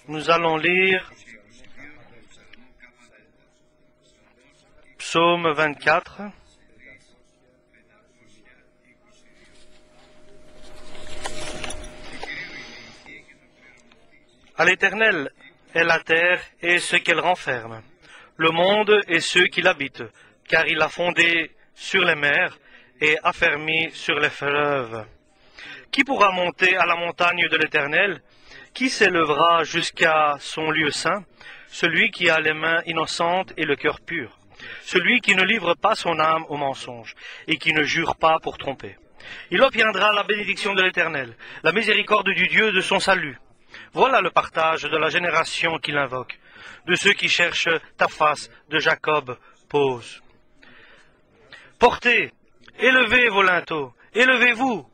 Nous allons lire Psaume 24. À l'Éternel est la terre et ce qu'elle renferme, le monde et ceux qui l'habitent, car il a fondé sur les mers et affermi sur les fleuves. Qui pourra monter à la montagne de l'Éternel? Qui s'élèvera jusqu'à son lieu saint? Celui qui a les mains innocentes et le cœur pur, celui qui ne livre pas son âme au mensonge et qui ne jure pas pour tromper. Il obtiendra la bénédiction de l'Éternel, la miséricorde du Dieu de son salut. Voilà le partage de la génération qu'il invoque, de ceux qui cherchent ta face, de Jacob pose. Portez, élevez vos linteaux, élevez-vous,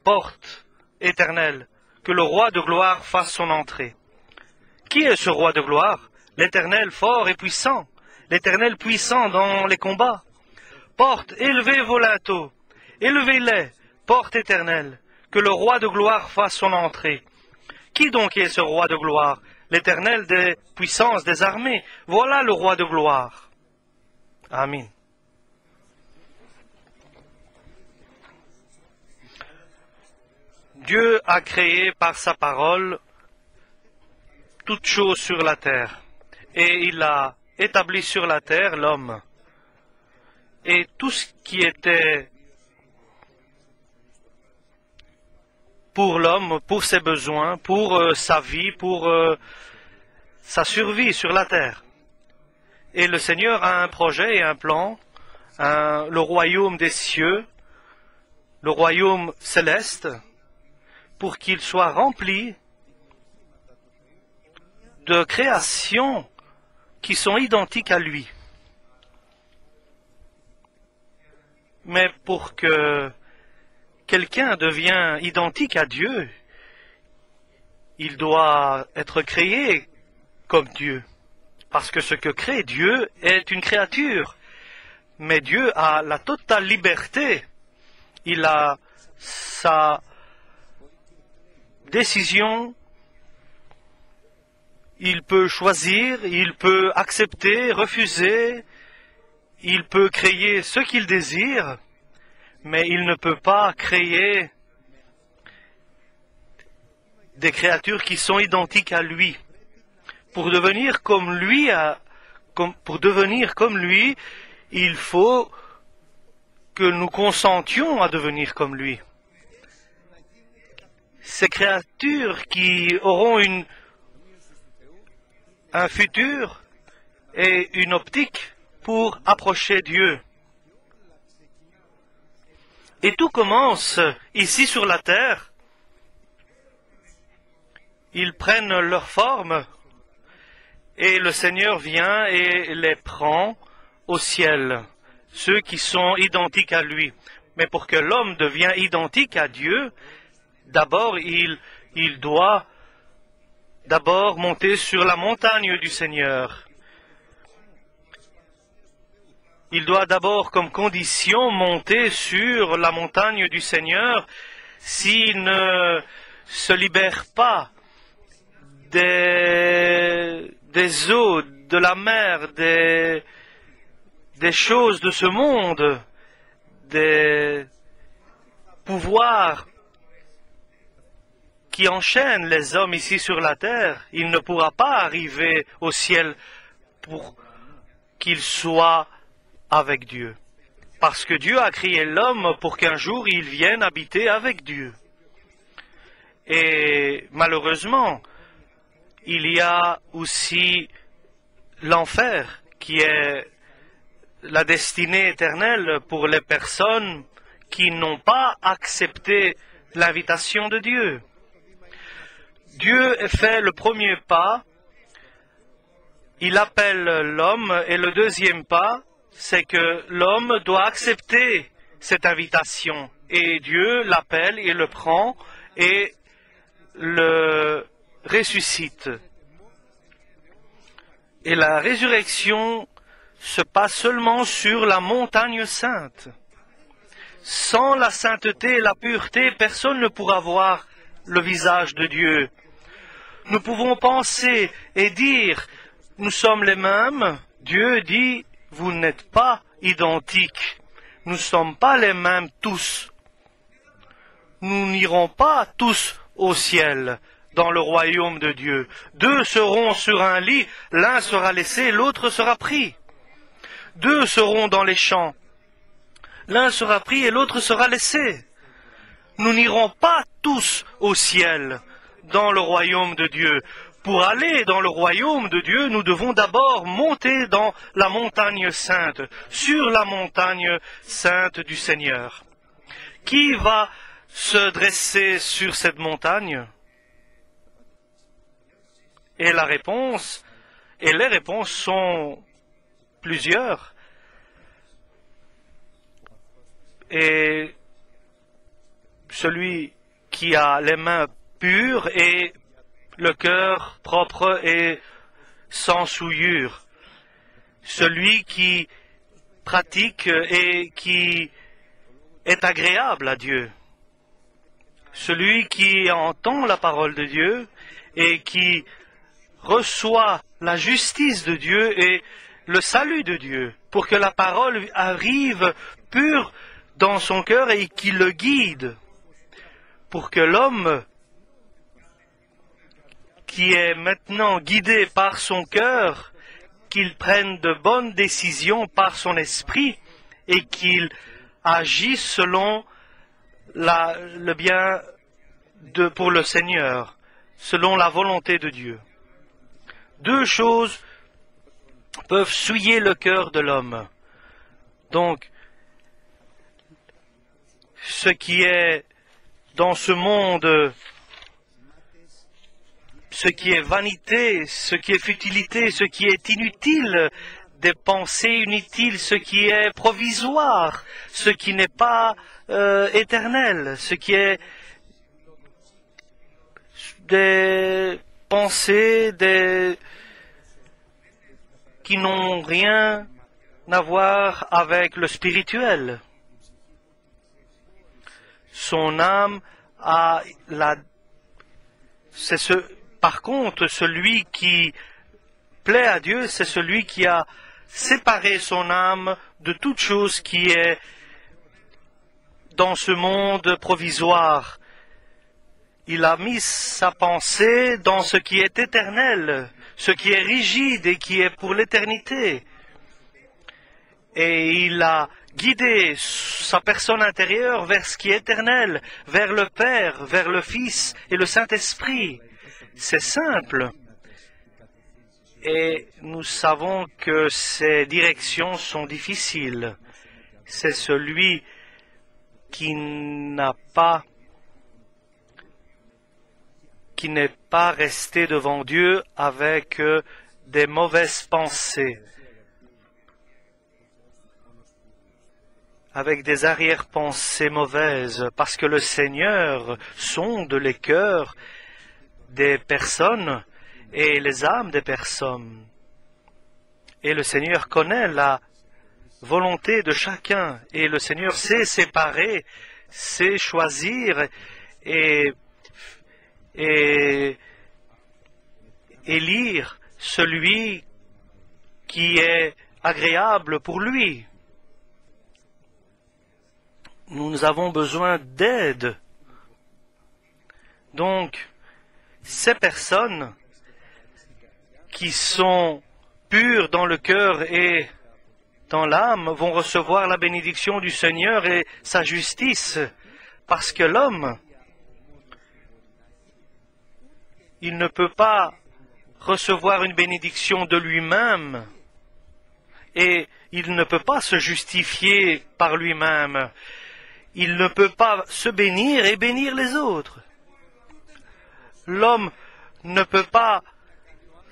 porte éternelle, que le roi de gloire fasse son entrée. Qui est ce roi de gloire? L'Éternel fort et puissant, l'Éternel puissant dans les combats. Porte, élevez vos linteaux, élevez-les, porte éternelle, que le roi de gloire fasse son entrée. Qui donc est ce roi de gloire? L'Éternel des puissances des armées. Voilà le roi de gloire. Amen. Dieu a créé par sa parole toutes choses sur la terre, et il a établi sur la terre l'homme. Et tout ce qui était pour l'homme, pour ses besoins, pour sa vie, pour sa survie sur la terre. Et le Seigneur a un projet et un plan, le royaume des cieux, le royaume céleste, pour qu'il soit rempli de créations qui sont identiques à lui. Mais pour que quelqu'un devienne identique à Dieu, il doit être créé comme Dieu. Parce que ce que crée Dieu est une créature. Mais Dieu a la totale liberté. Il a sa décision. Il peut choisir, il peut accepter, refuser. Il peut créer ce qu'il désire. Mais il ne peut pas créer des créatures qui sont identiques à lui. Pour devenir comme lui, il faut que nous consentions à devenir comme lui. Ces créatures qui auront un futur et une optique pour approcher Dieu. Et tout commence ici sur la terre. Ils prennent leur forme et le Seigneur vient et les prend au ciel, ceux qui sont identiques à lui. Mais pour que l'homme devienne identique à Dieu, d'abord il doit d'abord monter sur la montagne du Seigneur. Il doit d'abord, comme condition, monter sur la montagne du Seigneur s'il ne se libère pas des eaux, de la mer, des choses de ce monde, des pouvoirs qui enchaînent les hommes ici sur la terre. Il ne pourra pas arriver au ciel pour qu'il soit avec Dieu. Parce que Dieu a créé l'homme pour qu'un jour il vienne habiter avec Dieu. Et malheureusement, il y a aussi l'enfer qui est la destinée éternelle pour les personnes qui n'ont pas accepté l'invitation de Dieu. Dieu fait le premier pas, il appelle l'homme, et le deuxième pas, c'est que l'homme doit accepter cette invitation. Et Dieu l'appelle et le prend et le ressuscite. Et la résurrection se passe seulement sur la montagne sainte. Sans la sainteté et la pureté, personne ne pourra voir le visage de Dieu. Nous pouvons penser et dire, nous sommes les mêmes. Dieu dit, vous n'êtes pas identiques. Nous ne sommes pas les mêmes tous. Nous n'irons pas tous au ciel, dans le royaume de Dieu. Deux seront sur un lit, l'un sera laissé, l'autre sera pris. Deux seront dans les champs, l'un sera pris et l'autre sera laissé. Nous n'irons pas tous au ciel, dans le royaume de Dieu. Pour aller dans le royaume de Dieu, nous devons d'abord monter dans la montagne sainte, sur la montagne sainte du Seigneur. Qui va se dresser sur cette montagne? Et la réponse, et les réponses sont plusieurs. Et celui qui a les mains pures et le cœur propre et sans souillure. Celui qui pratique et qui est agréable à Dieu. Celui qui entend la parole de Dieu et qui reçoit la justice de Dieu et le salut de Dieu, pour que la parole arrive pure dans son cœur et qu'il le guide, pour que l'homme qui est maintenant guidé par son cœur, qu'il prenne de bonnes décisions par son esprit et qu'il agisse selon le bien pour le Seigneur, selon la volonté de Dieu. Deux choses peuvent souiller le cœur de l'homme. Donc, ce qui est dans ce monde, ce qui est vanité, ce qui est futilité, ce qui est inutile, des pensées inutiles, ce qui est provisoire, ce qui n'est pas éternel, ce qui est des pensées qui n'ont rien à voir avec le spirituel. Son âme a par contre, celui qui plaît à Dieu, c'est celui qui a séparé son âme de toute chose qui est dans ce monde provisoire. Il a mis sa pensée dans ce qui est éternel, ce qui est rigide et qui est pour l'éternité. Et il a guidé sa personne intérieure vers ce qui est éternel, vers le Père, vers le Fils et le Saint-Esprit. C'est simple. Et nous savons que ces directions sont difficiles. C'est celui qui n'est pas resté devant Dieu avec des mauvaises pensées, avec des arrière-pensées mauvaises, parce que le Seigneur sonde les cœurs des personnes et les âmes des personnes. Et le Seigneur connaît la volonté de chacun, et le Seigneur sait séparer, sait choisir et élire celui qui est agréable pour lui. Nous avons besoin d'aide. Donc, ces personnes qui sont pures dans le cœur et dans l'âme vont recevoir la bénédiction du Seigneur et sa justice, parce que l'homme, il ne peut pas recevoir une bénédiction de lui-même et il ne peut pas se justifier par lui-même. Il ne peut pas se bénir et bénir les autres. L'homme ne peut pas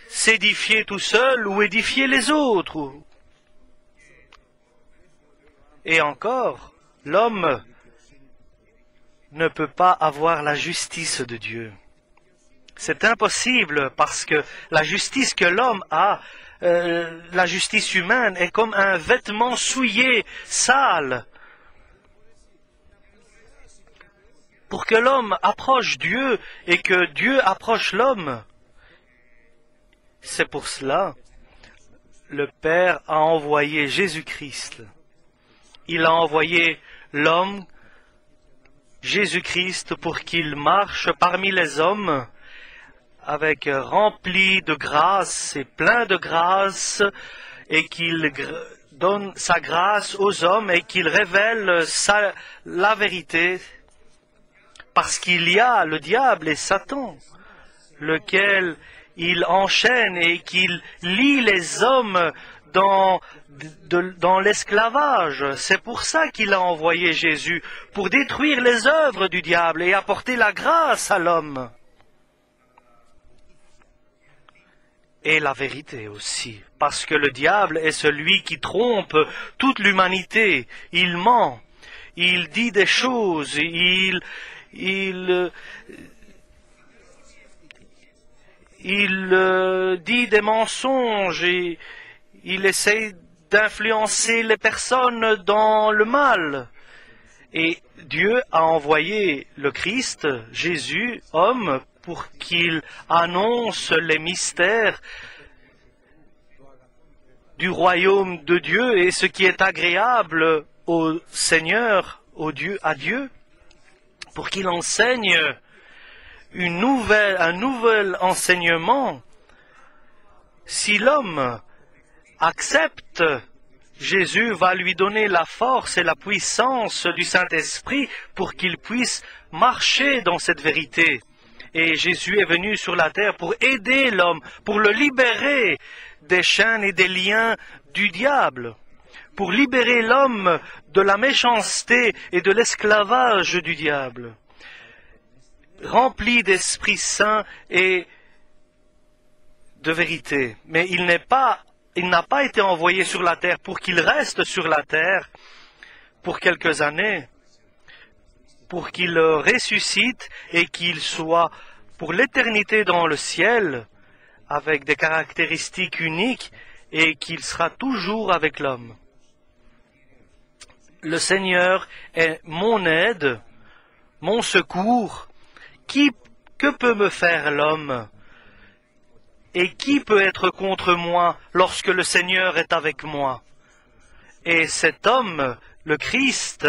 s'édifier tout seul ou édifier les autres. Et encore, l'homme ne peut pas avoir la justice de Dieu. C'est impossible parce que la justice que l'homme a, la justice humaine, est comme un vêtement souillé, sale. Pour que l'homme approche Dieu et que Dieu approche l'homme, C'est pour cela le Père a envoyé Jésus-Christ. Il a envoyé l'homme, Jésus-Christ, pour qu'il marche parmi les hommes avec rempli de grâce et plein de grâce, et qu'il donne sa grâce aux hommes et qu'il révèle la vérité, parce qu'il y a le diable et Satan, lequel il enchaîne et qu'il lie les hommes dans l'esclavage. C'est pour ça qu'il a envoyé Jésus, pour détruire les œuvres du diable et apporter la grâce à l'homme. Et la vérité aussi, parce que le diable est celui qui trompe toute l'humanité. Il ment, il dit des choses, il dit des mensonges et il essaie d'influencer les personnes dans le mal. Et Dieu a envoyé le Christ, Jésus, homme, pour qu'il annonce les mystères du royaume de Dieu et ce qui est agréable au Seigneur, à Dieu, pour qu'il enseigne un nouvel enseignement. Si l'homme accepte, Jésus va lui donner la force et la puissance du Saint-Esprit pour qu'il puisse marcher dans cette vérité. Et Jésus est venu sur la terre pour aider l'homme, pour le libérer des chaînes et des liens du diable, pour libérer l'homme de la méchanceté et de l'esclavage du diable, rempli d'Esprit Saint et de vérité. Mais il n'a pas été envoyé sur la terre pour qu'il reste sur la terre pour quelques années, pour qu'il ressuscite et qu'il soit pour l'éternité dans le ciel, avec des caractéristiques uniques, et qu'il sera toujours avec l'homme. Le Seigneur est mon aide, mon secours. Que peut me faire l'homme? Et qui peut être contre moi lorsque le Seigneur est avec moi? Et cet homme, le Christ,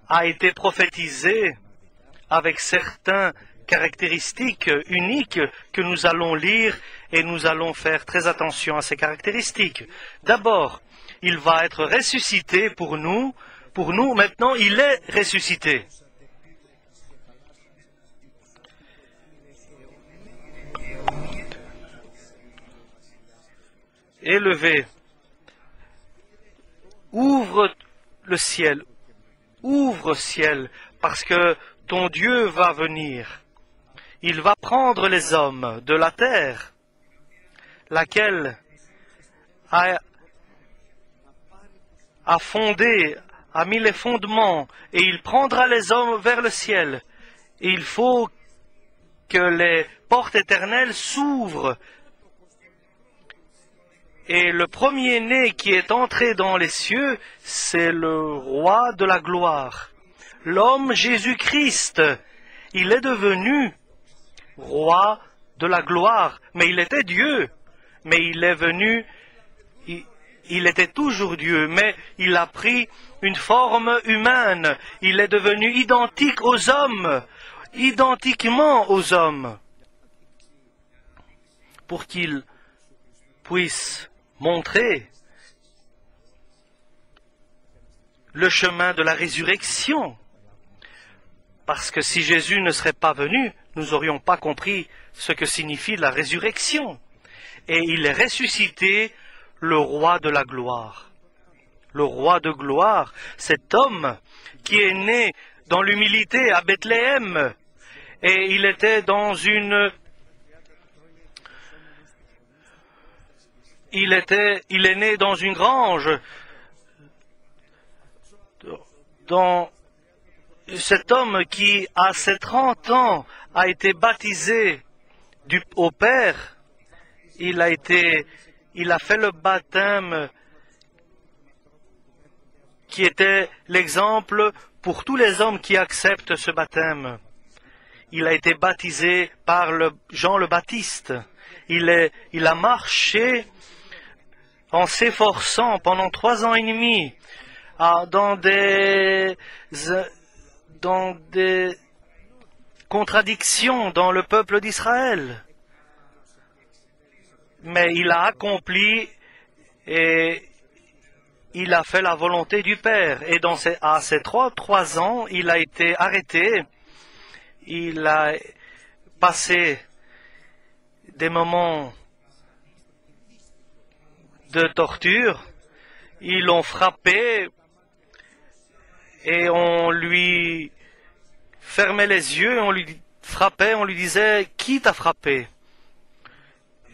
a été prophétisé avec certaines caractéristiques uniques que nous allons lire et nous allons faire très attention à ces caractéristiques. D'abord, il va être ressuscité pour nous. Maintenant, il est ressuscité. Élevé, ouvre le ciel, parce que ton Dieu va venir. Il va prendre les hommes de la terre, laquelle a mis les fondements, et il prendra les hommes vers le ciel. Et il faut que les portes éternelles s'ouvrent. Et le premier-né qui est entré dans les cieux, c'est le roi de la gloire. L'homme Jésus-Christ, il est devenu roi de la gloire, mais il était Dieu. Mais il est venu, il était toujours Dieu, mais il a pris une forme humaine. Il est devenu identique aux hommes, identiquement aux hommes, pour qu'il puisse montrer le chemin de la résurrection. Parce que si Jésus ne serait pas venu, nous n'aurions pas compris ce que signifie la résurrection. Et il est ressuscité, le roi de la gloire. Le roi de gloire, cet homme qui est né dans l'humilité à Bethléem, et il était dans il est né dans une grange. Cet homme qui, à ses 30 ans, a été baptisé au Père, il a fait le baptême qui était l'exemple pour tous les hommes qui acceptent ce baptême. Il a été baptisé par Jean le Baptiste. Il a marché en s'efforçant pendant 3 ans et demi dans des contradictions dans le peuple d'Israël. Mais il a accompli et il a fait la volonté du Père. Et à ces 3 ans, il a été arrêté. Il a passé des moments de torture. Ils l'ont frappé et on lui fermait les yeux, on lui frappait, on lui disait « Qui t'a frappé ?»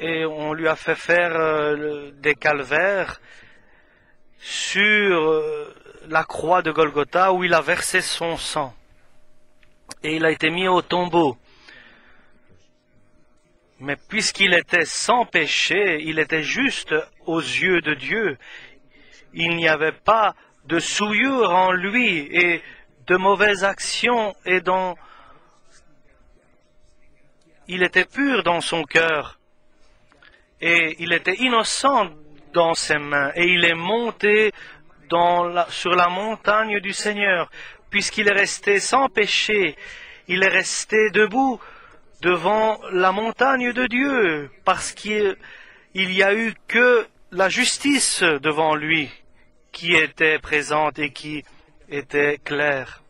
Et on lui a fait faire des calvaires sur la croix de Golgotha où il a versé son sang. Et il a été mis au tombeau. Mais puisqu'il était sans péché, il était juste aux yeux de Dieu. Il n'y avait pas de souillure en lui et de mauvaises actions il était pur dans son cœur et il était innocent dans ses mains et il est monté sur la montagne du Seigneur. Puisqu'il est resté sans péché, il est resté debout devant la montagne de Dieu, parce qu'il n'y a eu que la justice devant lui qui était présente et qui était claire.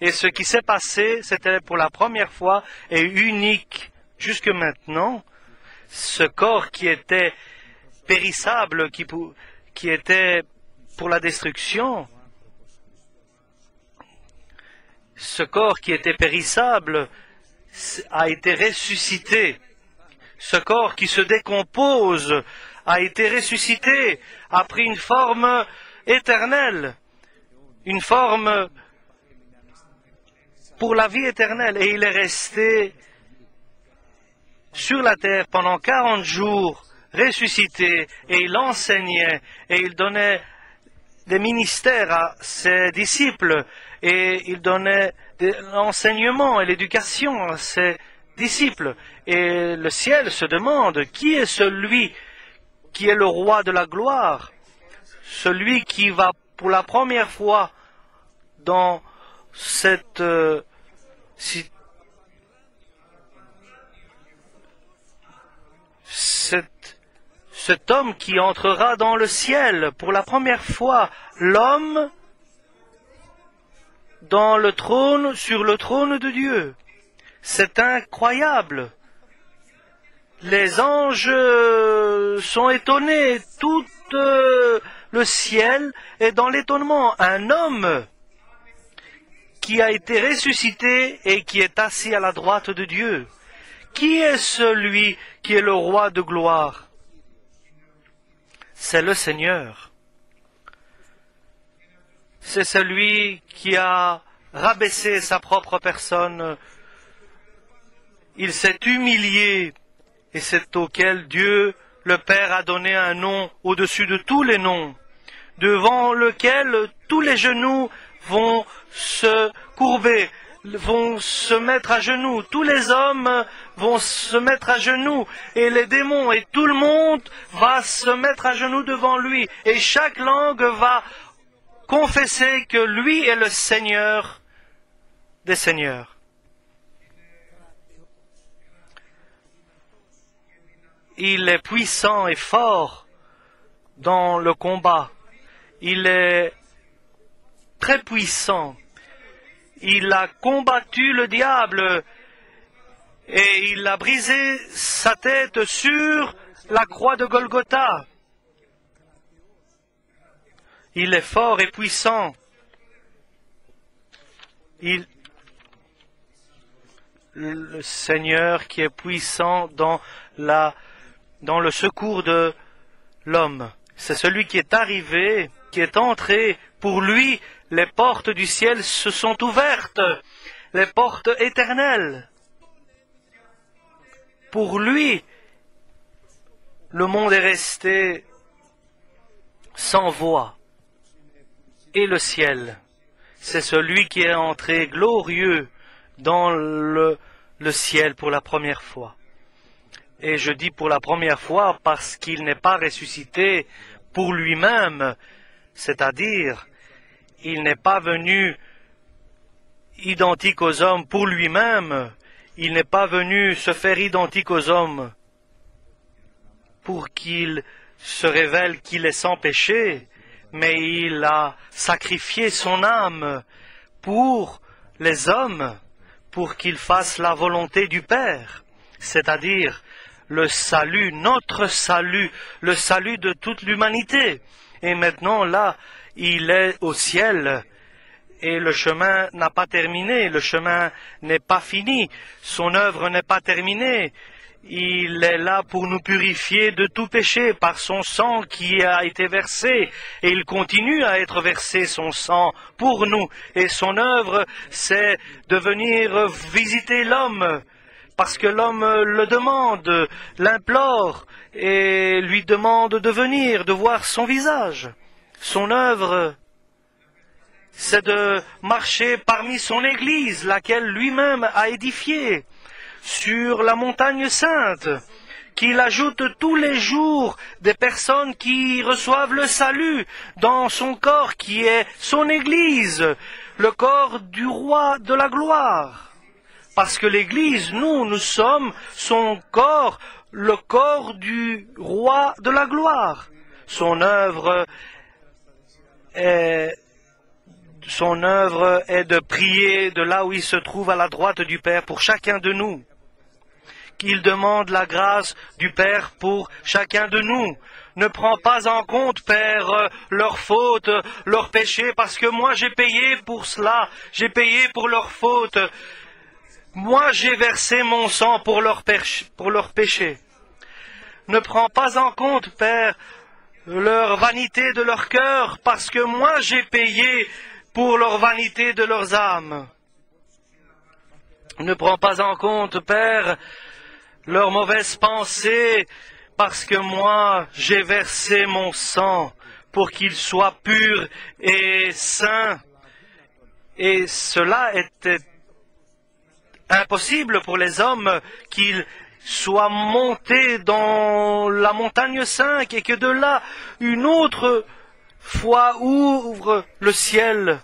Et ce qui s'est passé, c'était pour la première fois et unique jusque maintenant, ce corps qui était périssable, qui était pour la destruction, ce corps qui était périssable a été ressuscité. Ce corps qui se décompose a été ressuscité, a pris une forme éternelle, une forme pour la vie éternelle. Et il est resté sur la terre pendant 40 jours, ressuscité, et il enseignait, et il donnait des ministères à ses disciples, et il donnait l'enseignement et l'éducation à ses disciples. Et le ciel se demande, qui est celui qui est le roi de la gloire? Celui qui va pour la première fois dans cet homme qui entrera dans le ciel pour la première fois, l'homme dans le trône, sur le trône de Dieu. C'est incroyable. Les anges sont étonnés, tout le ciel est dans l'étonnement. Un homme qui a été ressuscité et qui est assis à la droite de Dieu. Qui est celui qui est le roi de gloire? C'est le Seigneur. C'est celui qui a rabaissé sa propre personne. Il s'est humilié et c'est auquel Dieu, le Père, a donné un nom au-dessus de tous les noms, devant lequel tous les genoux vont se courber, vont se mettre à genoux, tous les hommes vont se mettre à genoux, et les démons et tout le monde va se mettre à genoux devant lui, et chaque langue va confesser que lui est le Seigneur des seigneurs. Il est puissant et fort dans le combat. Il est très puissant. Il a combattu le diable et il a brisé sa tête sur la croix de Golgotha. Il est fort et puissant. Le Seigneur qui est puissant dans le secours de l'homme. C'est celui qui est arrivé, qui est entré. Pour lui, les portes du ciel se sont ouvertes, les portes éternelles. Pour lui, le monde est resté sans voix. Et le ciel, c'est celui qui est entré glorieux dans le ciel pour la première fois. Et je dis pour la première fois parce qu'il n'est pas ressuscité pour lui-même, c'est-à-dire, il n'est pas venu identique aux hommes pour lui-même, il n'est pas venu se faire identique aux hommes pour qu'il se révèle qu'il est sans péché, mais il a sacrifié son âme pour les hommes, pour qu'ils fassent la volonté du Père, c'est-à-dire le salut, notre salut, le salut de toute l'humanité. Et maintenant, là, il est au ciel, et le chemin n'a pas terminé, le chemin n'est pas fini, son œuvre n'est pas terminée. Il est là pour nous purifier de tout péché par son sang qui a été versé, et il continue à être versé son sang pour nous. Et son œuvre, c'est de venir visiter l'homme, parce que l'homme le demande, l'implore, et lui demande de venir, de voir son visage. Son œuvre, c'est de marcher parmi son Église, laquelle lui-même a édifiée, sur la montagne sainte, qu'il ajoute tous les jours des personnes qui reçoivent le salut dans son corps qui est son Église, le corps du roi de la gloire. Parce que l'Église, nous sommes son corps, le corps du roi de la gloire. Son œuvre est de prier de là où il se trouve à la droite du Père pour chacun de nous. Qu'il demande la grâce du Père pour chacun de nous. Ne prends pas en compte, Père, leurs fautes, leurs péchés, parce que moi j'ai payé pour cela, j'ai payé pour leurs fautes. Moi j'ai versé mon sang pour leurs péchés. Ne prends pas en compte, Père, leur vanité de leur cœur, parce que moi j'ai payé pour leur vanité de leurs âmes. Ne prends pas en compte, Père, leurs mauvaises pensées, parce que moi j'ai versé mon sang pour qu'ils soient purs et saints. Et cela était impossible pour les hommes qu'ils soient montés dans la montagne sainte et que de là une autre foi ouvre le ciel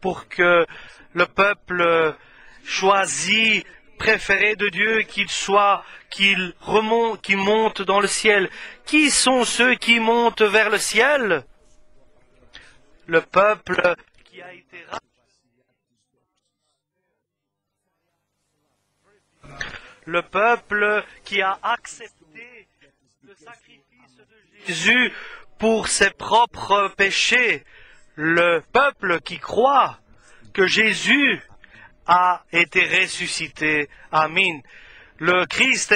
pour que le peuple choisi, préféré de Dieu, qu'il monte dans le ciel. Qui sont ceux qui montent vers le ciel? Le peuple qui a été le peuple qui a accepté le sacrifice de Jésus pour ses propres péchés, le peuple qui croit que Jésus a été ressuscité. Amen. Le Christ